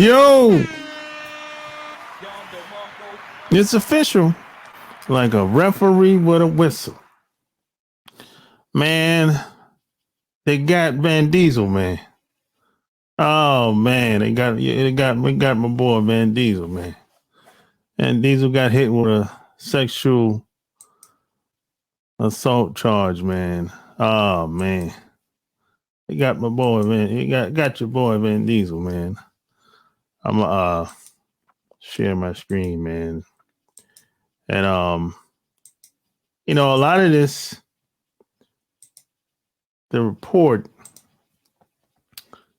Yo, it's official. Like a referee with a whistle. Man, they got Van Diesel, man. Oh man, we got my boy Van Diesel, man. And Diesel got hit with a sexual assault charge, man. Oh man. They got my boy, man. You got your boy Van Diesel, man. I'm share my screen, man. And a lot of this, the report,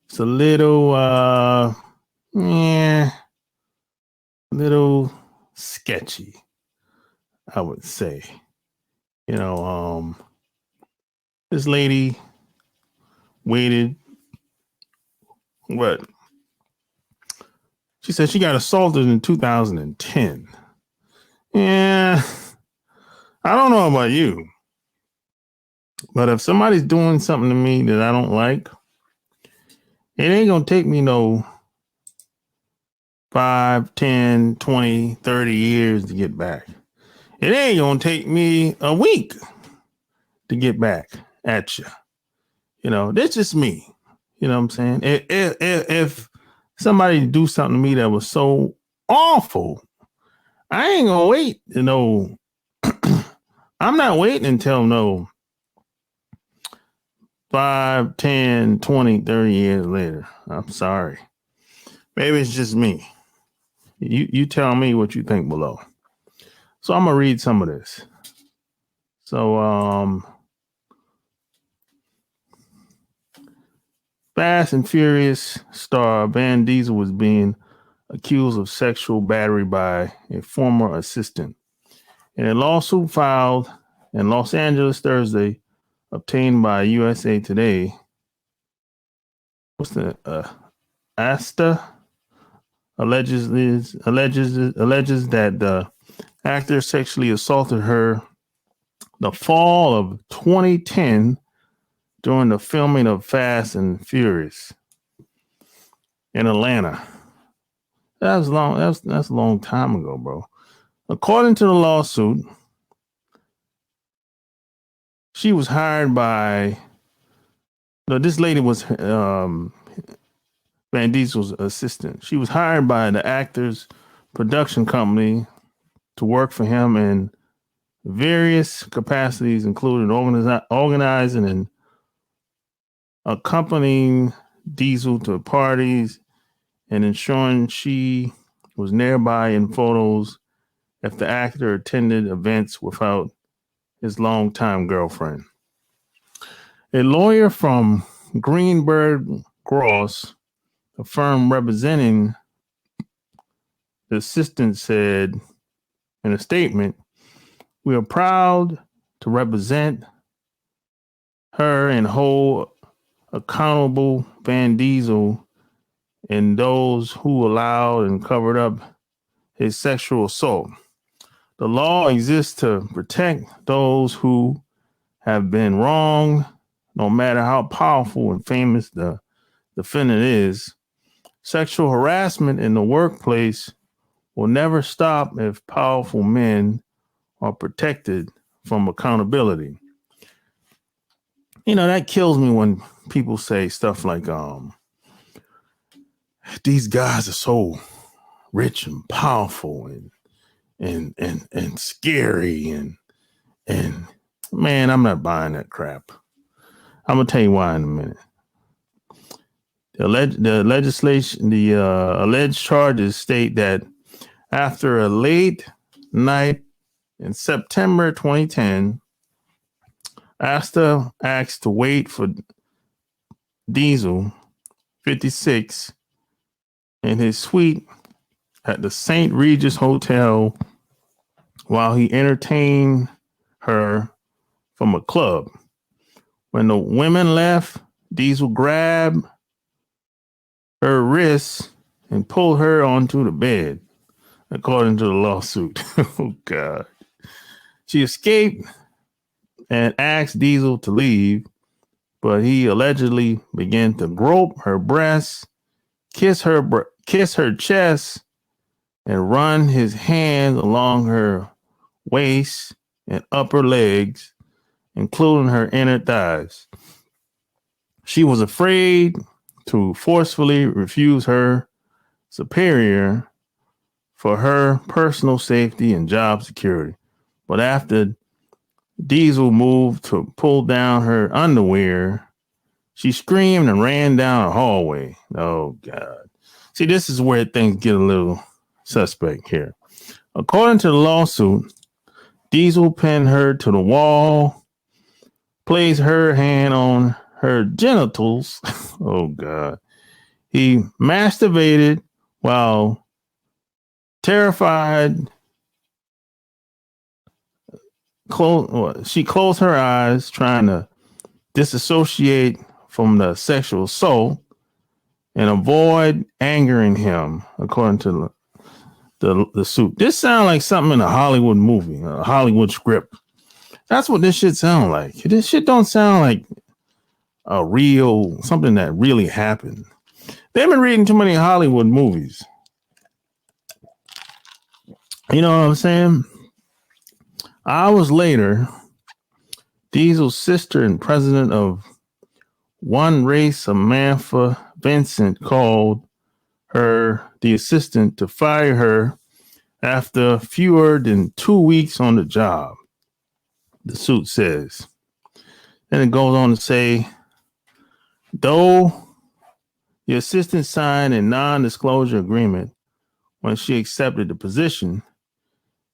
it's a little little sketchy, I would say. This lady waited. What? She said she got assaulted in 2010. Yeah, I don't know about you, but if somebody's doing something to me that I don't like, it ain't gonna take me no 5, 10, 20, 30 years to get back. It ain't gonna take me a week to get back at you. That's just me. You know what I'm saying? If somebody do something to me that was so awful, I ain't gonna wait. I'm not waiting until 5, 10, 20, 30 years later. I'm sorry. Maybe it's just me. You tell me what you think below. So I'm gonna read some of this. So Fast and Furious star Van Diesel was being accused of sexual battery by a former assistant. In a lawsuit filed in Los Angeles Thursday, obtained by USA Today, ASTA alleges that the actor sexually assaulted her the fall of 2010 during the filming of Fast and Furious in Atlanta. That's a long time ago, bro. According to the lawsuit, she was hired by. This lady was Van Diesel's assistant. She was hired by the actor's production company to work for him in various capacities, including organizing and accompanying Diesel to parties and ensuring she was nearby in photos if the actor attended events without his longtime girlfriend. A lawyer from Greenberg Gross, the firm representing the assistant, said in a statement, "We are proud to represent her and hold accountable Van Diesel and those who allowed and covered up his sexual assault. The law exists to protect those who have been wronged, no matter how powerful and famous the defendant is. Sexual harassment in the workplace will never stop if powerful men are protected from accountability." That kills me when people say stuff like, these guys are so rich and powerful and scary and man, I'm not buying that crap. I'm gonna tell you why in a minute. The alleged charges state that after a late night in September 2010, Asta asked to wait for Diesel, 56, in his suite at the St. Regis Hotel while he entertained her from a club. When the women left, Diesel grabbed her wrists and pulled her onto the bed, according to the lawsuit. Oh, God. She escaped and asked Diesel to leave, but he allegedly began to grope her breasts, kiss her kiss her chest and run his hand along her waist and upper legs, including her inner thighs. She was afraid to forcefully refuse her superior for her personal safety and job security. But after Diesel moved to pull down her underwear, she screamed and ran down a hallway. Oh, God. See, this is where things get a little suspect here. According to the lawsuit, Diesel pinned her to the wall, placed her hand on her genitals. Oh, God. He masturbated while terrified. She closed her eyes, trying to disassociate from the sexual assault and avoid angering him, according to the suit. This sounds like something in a Hollywood movie, a Hollywood script. That's what this shit sounds like. This shit don't sound like a real, something that really happened. They've been reading too many Hollywood movies. You know what I'm saying? Hours later, Diesel's sister and president of One Race, Samantha Vincent, called her the assistant to fire her after fewer than 2 weeks on the job, the suit says. Then it goes on to say, though the assistant signed a non-disclosure agreement when she accepted the position,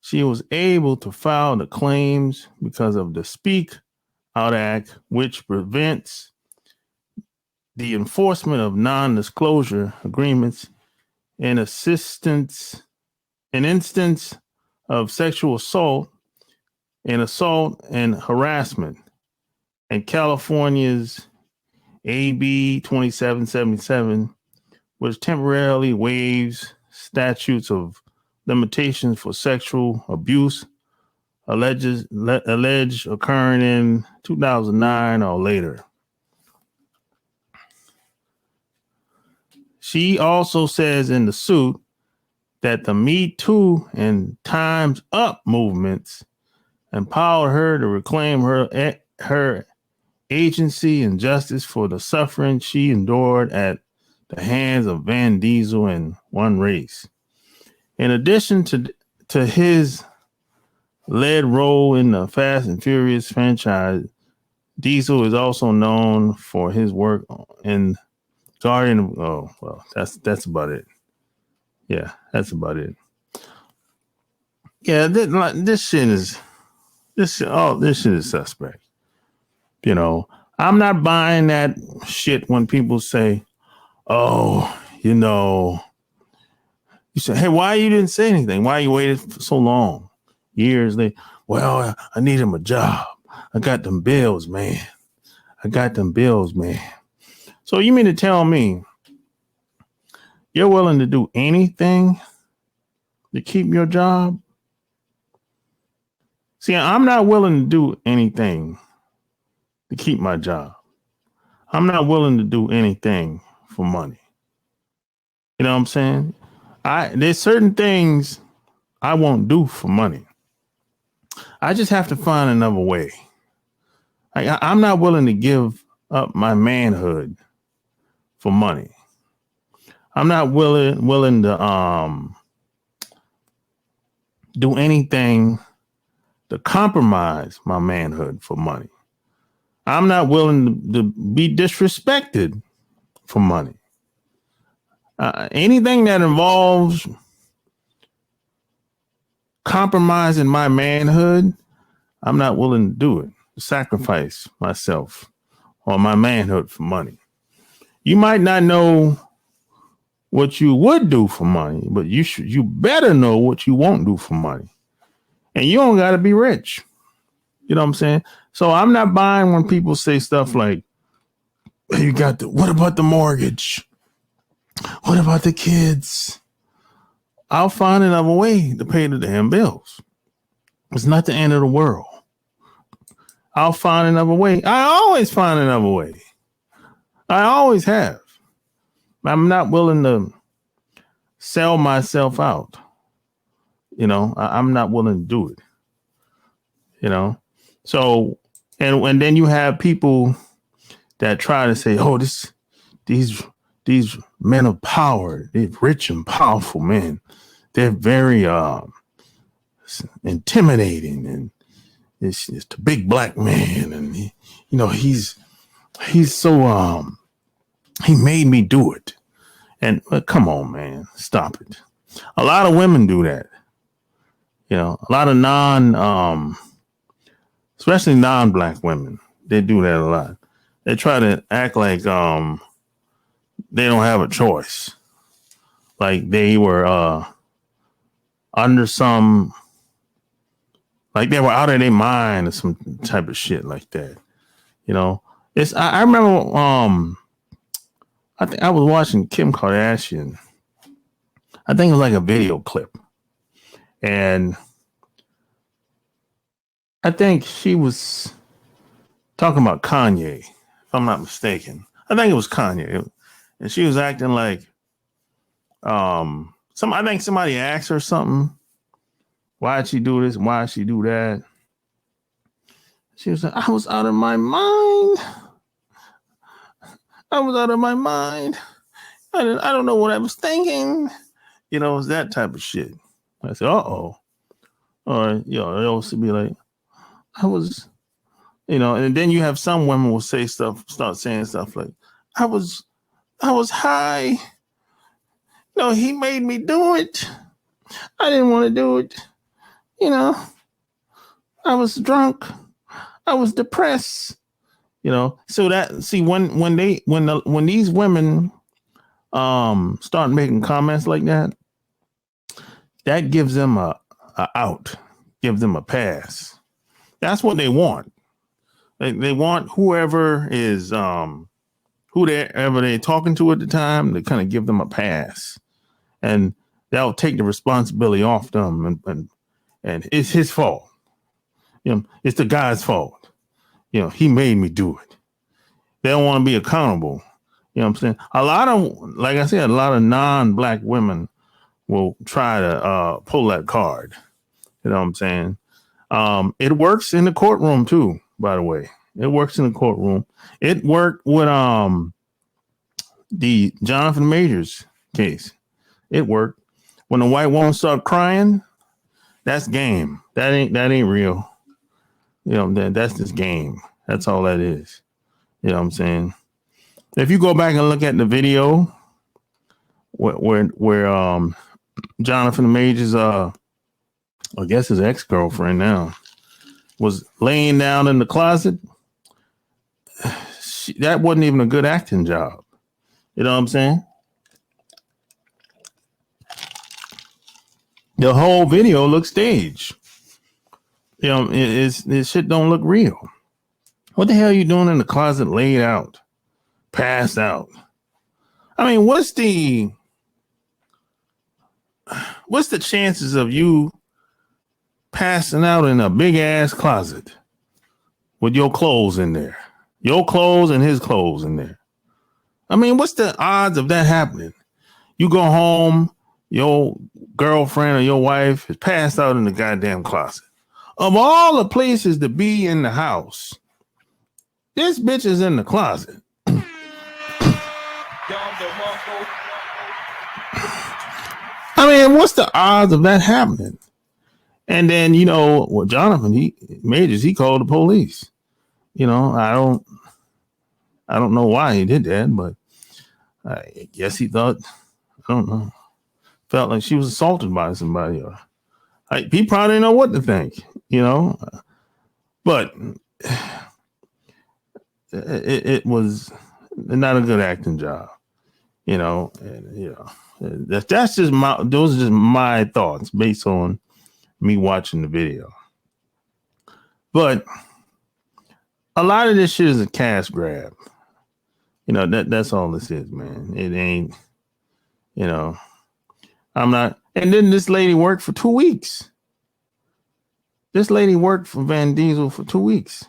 she was able to file the claims because of the Speak Out Act, which prevents the enforcement of non-disclosure agreements in instance of sexual assault and harassment. And California's AB 2777, which temporarily waives statutes of limitations for sexual abuse alleged occurring in 2009 or later. She also says in the suit that the Me Too and Time's Up movements empowered her to reclaim her agency and justice for the suffering she endured at the hands of Van Diesel and One Race. In addition to his lead role in the Fast and Furious franchise, Diesel is also known for his work in Guardian. Oh, well, that's about it. Yeah, that's about it. Yeah, this shit is suspect. You know, I'm not buying that shit when people say, "Oh, you know." You say, "Hey, why you didn't say anything? Why you waited for so long?" Years later, well, I need him a job. I got them bills, man. So you mean to tell me you're willing to do anything to keep your job? See, I'm not willing to do anything to keep my job. I'm not willing to do anything for money. You know what I'm saying? There's certain things I won't do for money. I just have to find another way. I'm not willing to give up my manhood for money. I'm not willing to do anything to compromise my manhood for money. I'm not willing to be disrespected for money. Anything that involves compromising my manhood, I'm not willing to do it. Sacrifice myself or my manhood for money. You might not know what you would do for money, but you better know what you won't do for money. And you don't got to be rich. You know what I'm saying? So I'm not buying when people say stuff like, what about the mortgage? What about the kids? I'll find another way to pay the damn bills. It's not the end of the world. I'll find another way. I always find another way. I always have. I'm not willing to sell myself out. I'm not willing to do it. So and then you have people that try to say, oh, these men of power, they're rich and powerful men. They're very intimidating, and it's the big black man, and he's so he made me do it. And come on, man, stop it. A lot of women do that. A lot of especially non-black women, they do that a lot. They try to act like they don't have a choice, like they were under some, like they were out of their mind or some type of shit like that. I remember I think I was watching Kim Kardashian. I think it was like a video clip, and I think she was talking about Kanye, if I'm not mistaken. I think it was Kanye. And she was acting like I think somebody asked her something. Why'd she do this? Why'd she do that? She was like, I was out of my mind. I was out of my mind. I don't know what I was thinking. It was that type of shit. I said, uh-oh. Or, they also be like, I was, and then you have some women will say stuff, start saying stuff like, I was high. No, he made me do it. I didn't want to do it. I was drunk. I was depressed. So that, see, when these women start making comments like that, that gives them a out, gives them a pass. That's what they want. They want whoever is whoever they're talking to at the time to kind of give them a pass, and that'll take the responsibility off them. And it's his fault. It's the guy's fault. He made me do it. They don't want to be accountable. You know what I'm saying? A lot of, like I said, a lot of non-black women will try to pull that card. You know what I'm saying? It works in the courtroom too, by the way. It works in the courtroom. It worked with the Jonathan Majors case. It worked. When the white woman started crying, that's game. That ain't real. That's just game. That's all that is. You know what I'm saying? If you go back and look at the video where Jonathan Majors, I guess his ex-girlfriend now, was laying down in the closet, that wasn't even a good acting job. You know what I'm saying? The whole video looks staged. This shit don't look real. What the hell are you doing in the closet, laid out, passed out? I mean, what's the chances of you passing out in a big ass closet with your clothes in there? Your clothes and his clothes in there. I mean, what's the odds of that happening? You go home, your girlfriend or your wife is passed out in the goddamn closet. Of all the places to be in the house, this bitch is in the closet. I mean, what's the odds of that happening? And then, Jonathan Majors, he called the police. I don't know why he did that, but I guess he thought, I don't know, felt like she was assaulted by somebody, or he probably didn't know what to think, but it was not a good acting job, that's just those are just my thoughts based on me watching the video. But a lot of this shit is a cash grab. That's all this is, man. It ain't, I'm not. And then this lady worked for 2 weeks. This lady worked for Van Diesel for 2 weeks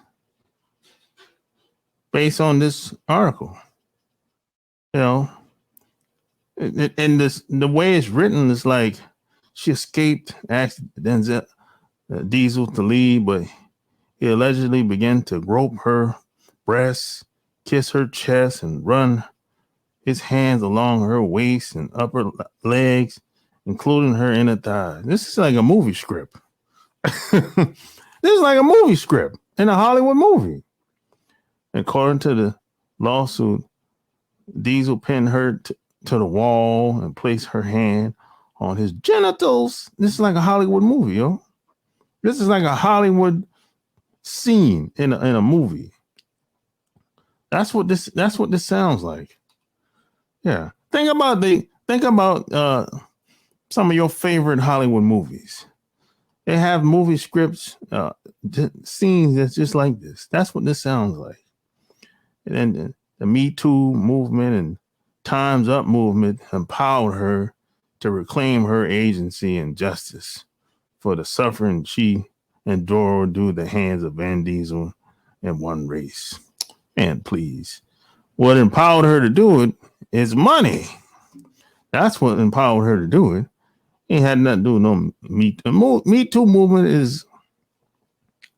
based on this article. And this the way it's written is like she escaped, asked Denzel Diesel to leave, but he allegedly began to grope her breasts, kiss her chest, and run his hands along her waist and upper legs, including her inner thighs. This is like a movie script. This is like a movie script in a Hollywood movie. According to the lawsuit, Diesel pinned her to the wall and placed her hand on his genitals. This is like a Hollywood movie, yo. This is like a Hollywood scene in a movie. That's what this sounds like. Yeah. Think about some of your favorite Hollywood movies. They have movie scripts, scenes that's just like this. That's what this sounds like. And the Me Too movement and Time's Up movement empowered her to reclaim her agency and justice for the suffering she endured due to the hands of Van Diesel and One Race. And please, what empowered her to do it is money. That's what empowered her to do it. It had nothing to do with no Me Too movement.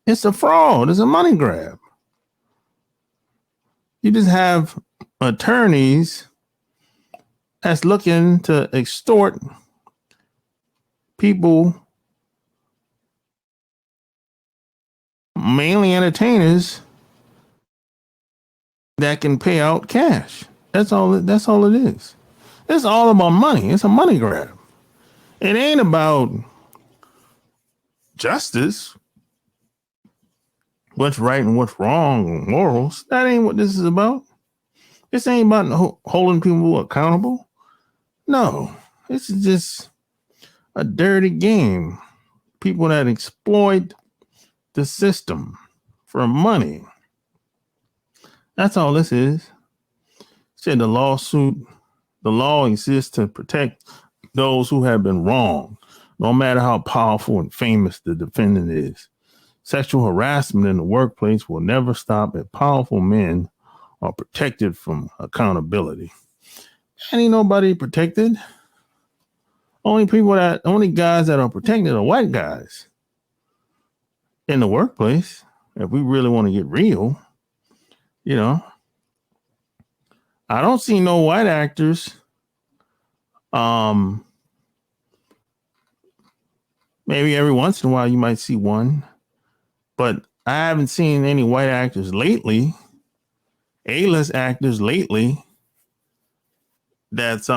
It's a fraud. It's a money grab. You just have attorneys that's looking to extort people, mainly entertainers, that can pay out cash. That's all it is. It's all about money. It's a money grab. It ain't about justice, what's right and what's wrong, morals. That ain't what this is about. This ain't about holding people accountable. No, this is just a dirty game. People that exploit the system for money. That's all this is. Said the law exists to protect those who have been wronged, no matter how powerful and famous the defendant is. Sexual harassment in the workplace will never stop if powerful men are protected from accountability. Ain't nobody protected. Only guys that are protected are white guys in the workplace. If we really want to get real, I don't see no white actors. Maybe every once in a while you might see one, but I haven't seen any white actors lately, A-list actors lately, that's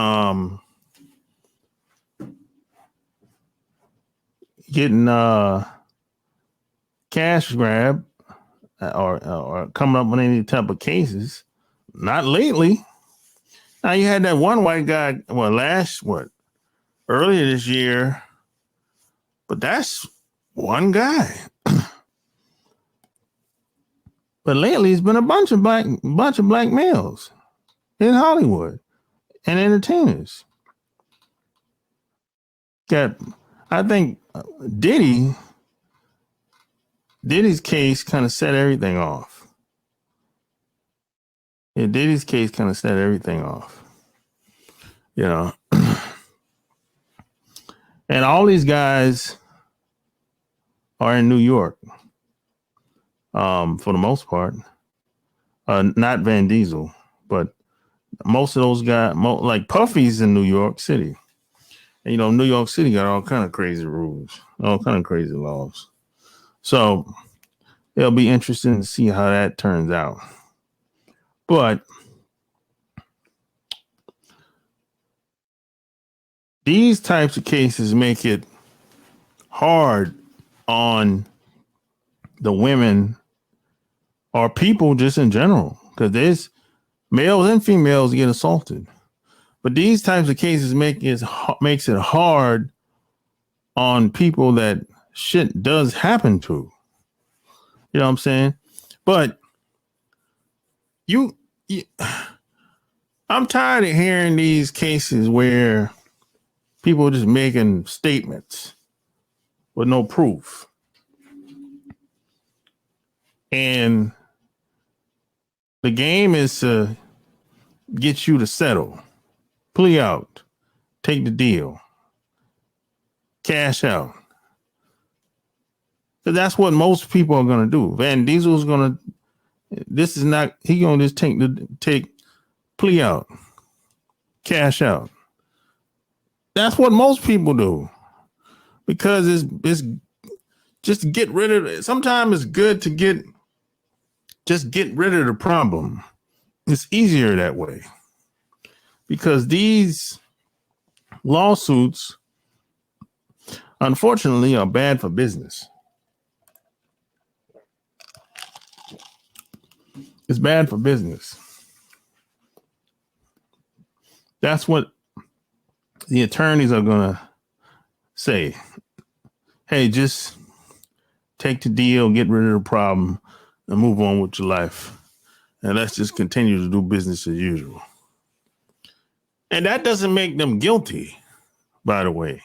getting cash grab or coming up with any type of cases. Not lately. Now you had that one white guy, earlier this year, but that's one guy. But lately it's been a bunch of black males in Hollywood and entertainers. I think Diddy's case kind of set everything off. Yeah, Diddy's case kind of set everything off. And all these guys are in New York, for the most part. Not Van Diesel, but most of those guys, like Puffy's in New York City. And, New York City got all kind of crazy rules, all kind of crazy laws. So it'll be interesting to see how that turns out. But these types of cases make it hard on the women or people just in general, because there's males and females get assaulted. But these types of cases makes it hard on people that shit does happen to. You know what I'm saying? But I'm tired of hearing these cases where people are just making statements with no proof. And the game is to get you to settle. plea out, take the deal, cash out. Because that's what most people are going to do. Van Diesel's going to, this is not, he going to just take plea out, cash out. That's what most people do. Because it's just get rid of it. Sometimes it's good to just get rid of the problem. It's easier that way. Because these lawsuits, unfortunately, are bad for business. It's bad for business. That's what the attorneys are going to say. Hey, just take the deal, get rid of the problem, and move on with your life. And let's just continue to do business as usual. And that doesn't make them guilty, by the way.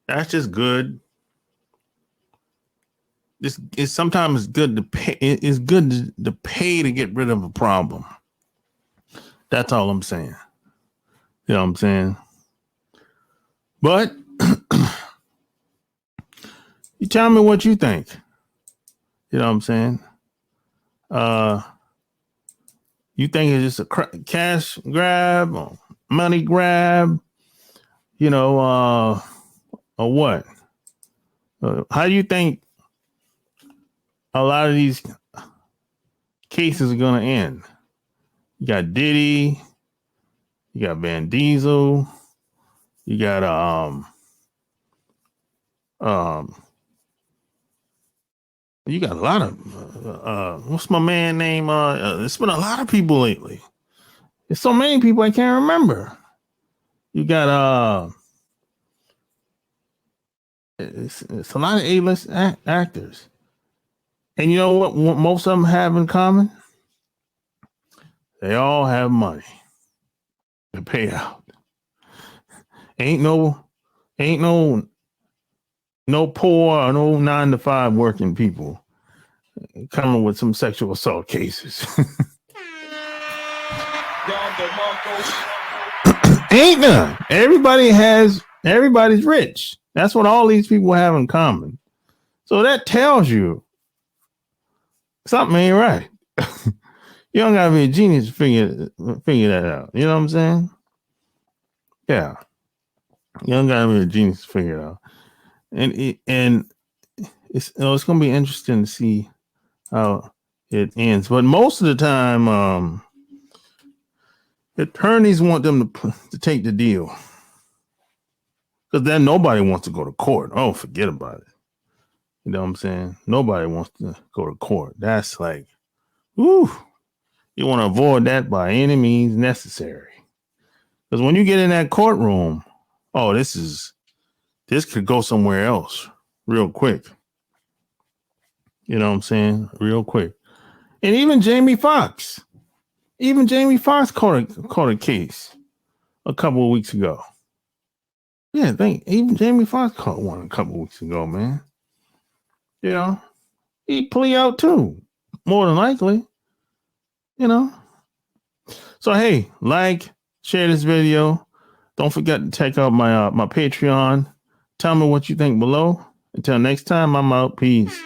That's just good. It's sometimes good to pay. It's good to pay to get rid of a problem. That's all I'm saying. You know what I'm saying? But you tell me what you think. You know what I'm saying? You think it's just a cash grab, or money grab, you know, or what? How do you think a lot of these cases are going to end? You got Diddy, you got Van Diesel, you got you got a lot of what's my man name? It's been a lot of people lately. There's so many people I can't remember. You got it's a lot of A-list actors. And you know what most of them have in common? They all have money to pay out. Ain't no poor or no 9-to-5 working people coming with some sexual assault cases. Ain't none. Everybody's rich. That's what all these people have in common. So that tells you something ain't right. You don't gotta be a genius to figure that out. You know what I'm saying? Yeah. You don't gotta be a genius to figure it out. And it's gonna be interesting to see how it ends. But most of the time, attorneys want them to take the deal. Because then nobody wants to go to court. Oh, forget about it. You know what I'm saying? Nobody wants to go to court. That's like, whoo. You want to avoid that by any means necessary. Because when you get in that courtroom, oh, this could go somewhere else real quick. You know what I'm saying? Real quick. And even Jamie Foxx caught a case a couple of weeks ago. Yeah, even Jamie Foxx caught one a couple of weeks ago, man. You know, he plea out too, more than likely. You know. So hey, share this video. Don't forget to check out my my Patreon. Tell me what you think below. Until next time, I'm out. Peace.